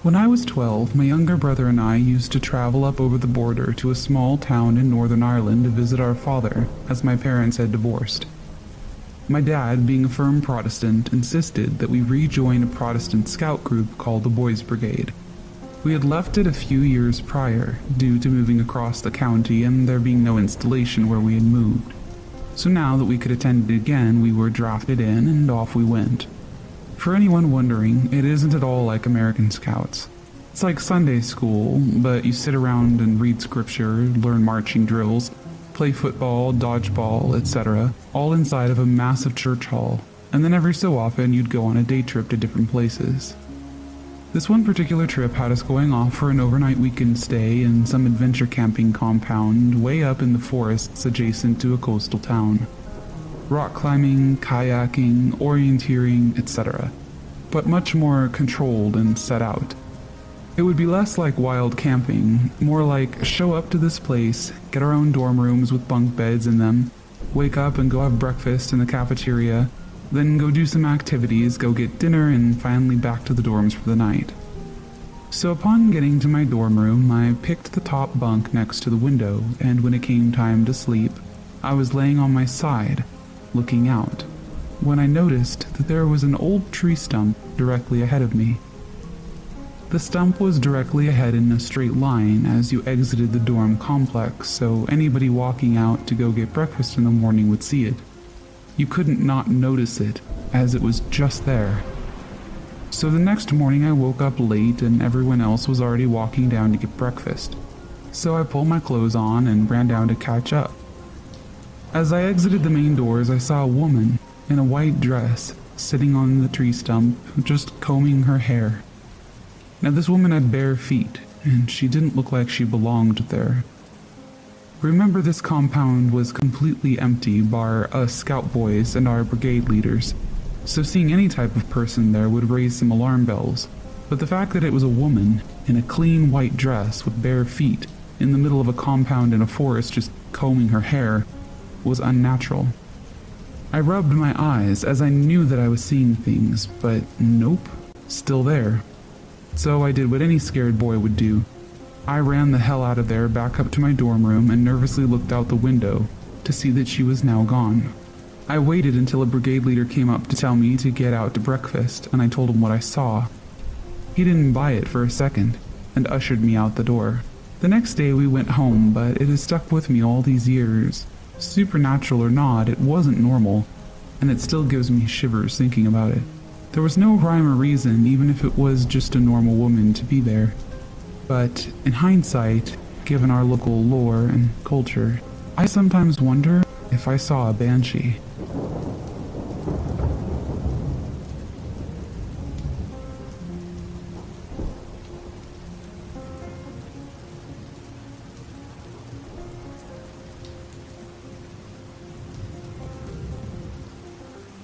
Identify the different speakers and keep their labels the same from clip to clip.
Speaker 1: When I was 12, my younger brother and I used to travel up over the border to a small town in Northern Ireland to visit our father, as my parents had divorced. My dad, being a firm Protestant, insisted that we rejoin a Protestant scout group called the Boys Brigade. We had left it a few years prior, due to moving across the county and there being no installation where we had moved. So now that we could attend it again, we were drafted in and off we went. For anyone wondering, it isn't at all like American Scouts. It's like Sunday school, but you sit around and read scripture, learn marching drills, play football, dodgeball, etc., all inside of a massive church hall, and then every so often you'd go on a day trip to different places. This one particular trip had us going off for an overnight weekend stay in some adventure camping compound way up in the forests adjacent to a coastal town. Rock climbing, kayaking, orienteering, etc., but much more controlled and set out. It would be less like wild camping, more like show up to this place, get our own dorm rooms with bunk beds in them, wake up and go have breakfast in the cafeteria, then go do some activities, go get dinner, and finally back to the dorms for the night. So upon getting to my dorm room, I picked the top bunk next to the window, and when it came time to sleep, I was laying on my side, looking out, when I noticed that there was an old tree stump directly ahead of me. The stump was directly ahead in a straight line as you exited the dorm complex, so anybody walking out to go get breakfast in the morning would see it. You couldn't not notice it, as it was just there. So the next morning I woke up late and everyone else was already walking down to get breakfast. So I pulled my clothes on and ran down to catch up. As I exited the main doors, I saw a woman in a white dress sitting on the tree stump, just combing her hair. Now this woman had bare feet, and she didn't look like she belonged there. Remember, this compound was completely empty bar us scout boys and our brigade leaders, so seeing any type of person there would raise some alarm bells, but the fact that it was a woman in a clean white dress with bare feet in the middle of a compound in a forest just combing her hair was unnatural. I rubbed my eyes as I knew that I was seeing things, but nope, still there. So I did what any scared boy would do. I ran the hell out of there back up to my dorm room and nervously looked out the window to see that she was now gone. I waited until a brigade leader came up to tell me to get out to breakfast, and I told him what I saw. He didn't buy it for a second and ushered me out the door. The next day we went home, but it has stuck with me all these years. Supernatural or not, it wasn't normal, and it still gives me shivers thinking about it. There was no rhyme or reason, even if it was just a normal woman to be there. But in hindsight, given our local lore and culture, I sometimes wonder if I saw a banshee.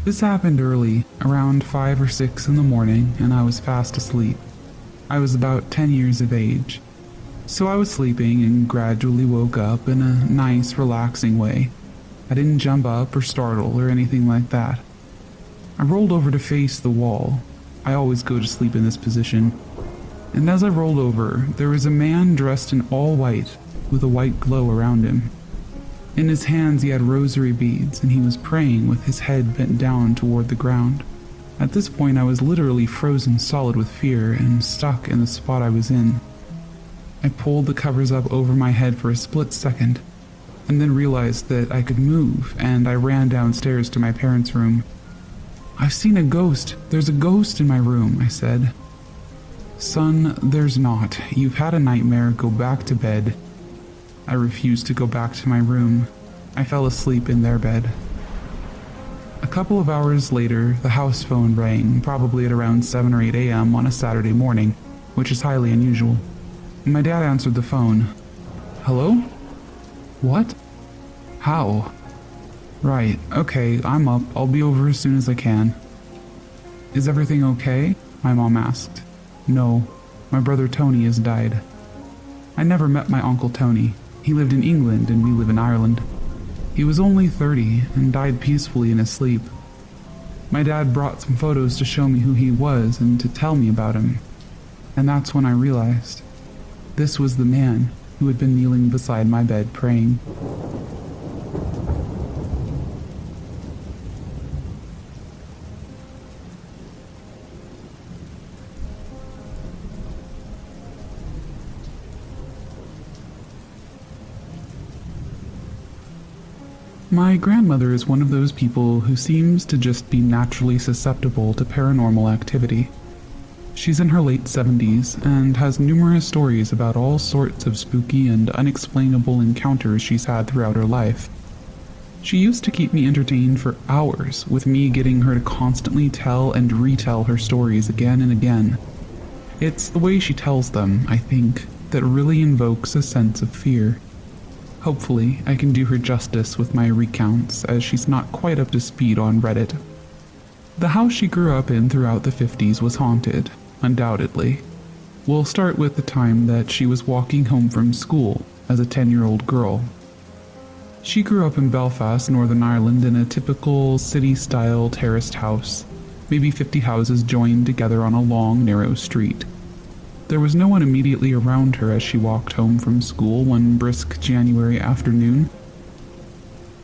Speaker 1: This happened early, around 5 or 6 in the morning, and I was fast asleep. I was about 10 years of age. So I was sleeping and gradually woke up in a nice, relaxing way. I didn't jump up or startle or anything like that. I rolled over to face the wall. I always go to sleep in this position. And as I rolled over, there was a man dressed in all white with a white glow around him. In his hands he had rosary beads, and he was praying with his head bent down toward the ground. At this point I was literally frozen solid with fear and stuck in the spot I was in. I pulled the covers up over my head for a split second, and then realized that I could move, and I ran downstairs to my parents' room. "I've seen a ghost. There's a ghost in my room," I said. "Son, there's not. You've had a nightmare. Go back to bed." I refused to go back to my room. I fell asleep in their bed. A couple of hours later, the house phone rang, probably at around 7 or 8 a.m. on a Saturday morning, which is highly unusual. My dad answered the phone. "Hello? What? How? Right, okay, I'm up. I'll be over as soon as I can." "Is everything okay?" my mom asked. "No, my brother Tony has died." I never met my Uncle Tony. He lived in England and we live in Ireland. He was only 30 and died peacefully in his sleep. My dad brought some photos to show me who he was and to tell me about him. And that's when I realized this was the man who had been kneeling beside my bed praying. My grandmother is one of those people who seems to just be naturally susceptible to paranormal activity. She's in her late 70s and has numerous stories about all sorts of spooky and unexplainable encounters she's had throughout her life. She used to keep me entertained for hours, with me getting her to constantly tell and retell her stories again and again. It's the way she tells them, I think, that really invokes a sense of fear. Hopefully, I can do her justice with my recounts, as she's not quite up to speed on Reddit. The house she grew up in throughout the 50s was haunted, undoubtedly. We'll start with the time that she was walking home from school as a 10-year-old girl. She grew up in Belfast, Northern Ireland, in a typical city-style terraced house, maybe 50 houses joined together on a long, narrow street. There was no one immediately around her as she walked home from school one brisk January afternoon,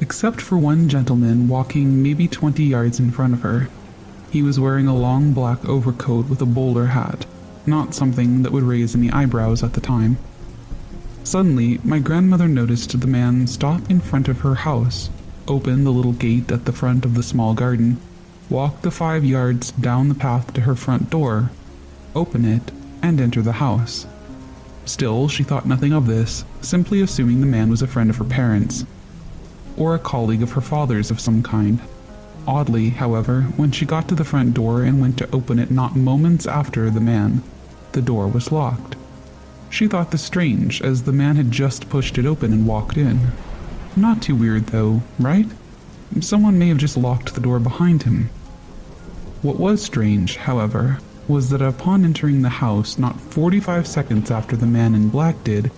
Speaker 1: except for one gentleman walking maybe 20 yards in front of her. He was wearing a long black overcoat with a bowler hat, not something that would raise any eyebrows at the time. Suddenly, my grandmother noticed the man stop in front of her house, open the little gate at the front of the small garden, walk the 5 yards down the path to her front door, open it, and enter the house. Still, she thought nothing of this, simply assuming the man was a friend of her parents, or a colleague of her father's of some kind. Oddly, however, when she got to the front door and went to open it not moments after the man, the door was locked. She thought this strange, as the man had just pushed it open and walked in. Not too weird though, right? Someone may have just locked the door behind him. What was strange, however, was that upon entering the house not 45 seconds after the man in black did,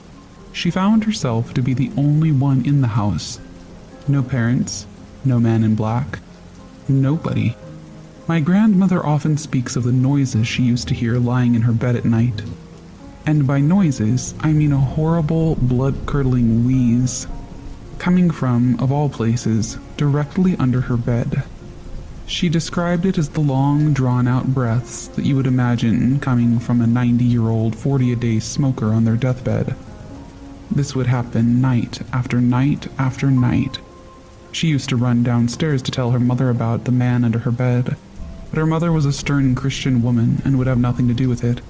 Speaker 1: she found herself to be the only one in the house. No parents, no man in black, nobody. My grandmother often speaks of the noises she used to hear lying in her bed at night. And by noises, I mean a horrible, blood-curdling wheeze, coming from, of all places, directly under her bed. She described it as the long, drawn-out breaths that you would imagine coming from a 90-year-old 40-a-day smoker on their deathbed. This would happen night after night after night. She used to run downstairs to tell her mother about the man under her bed, but her mother was a stern Christian woman and would have nothing to do with it,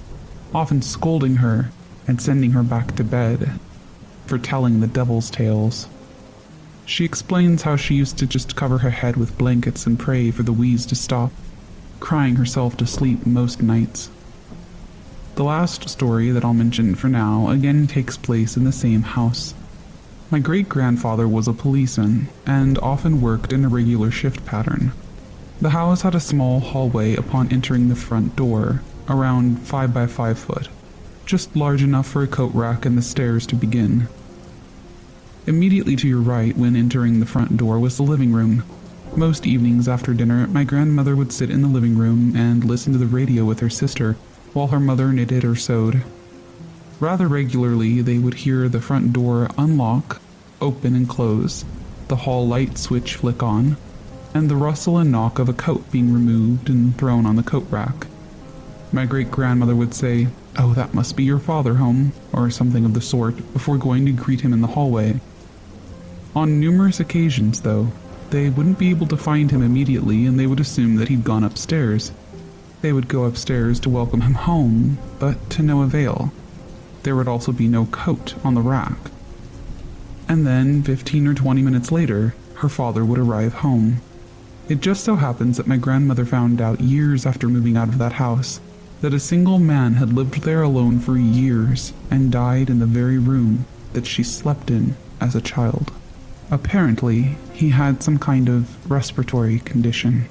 Speaker 1: often scolding her and sending her back to bed for telling the devil's tales. She explains how she used to just cover her head with blankets and pray for the wheeze to stop, crying herself to sleep most nights. The last story that I'll mention for now again takes place in the same house. My great-grandfather was a policeman and often worked in a regular shift pattern. The house had a small hallway upon entering the front door, around 5 by 5 foot, just large enough for a coat rack and the stairs to begin. Immediately to your right when entering the front door was the living room. Most evenings after dinner, my grandmother would sit in the living room and listen to the radio with her sister while her mother knitted or sewed. Rather regularly, they would hear the front door unlock, open and close, the hall light switch flick on, and the rustle and knock of a coat being removed and thrown on the coat rack. My great-grandmother would say, "Oh, that must be your father home," or something of the sort, before going to greet him in the hallway. On numerous occasions, though, they wouldn't be able to find him immediately and they would assume that he'd gone upstairs. They would go upstairs to welcome him home, but to no avail. There would also be no coat on the rack. And then, 15 or 20 minutes later, her father would arrive home. It just so happens that my grandmother found out years after moving out of that house that a single man had lived there alone for years and died in the very room that she slept in as a child. Apparently, he had some kind of respiratory condition.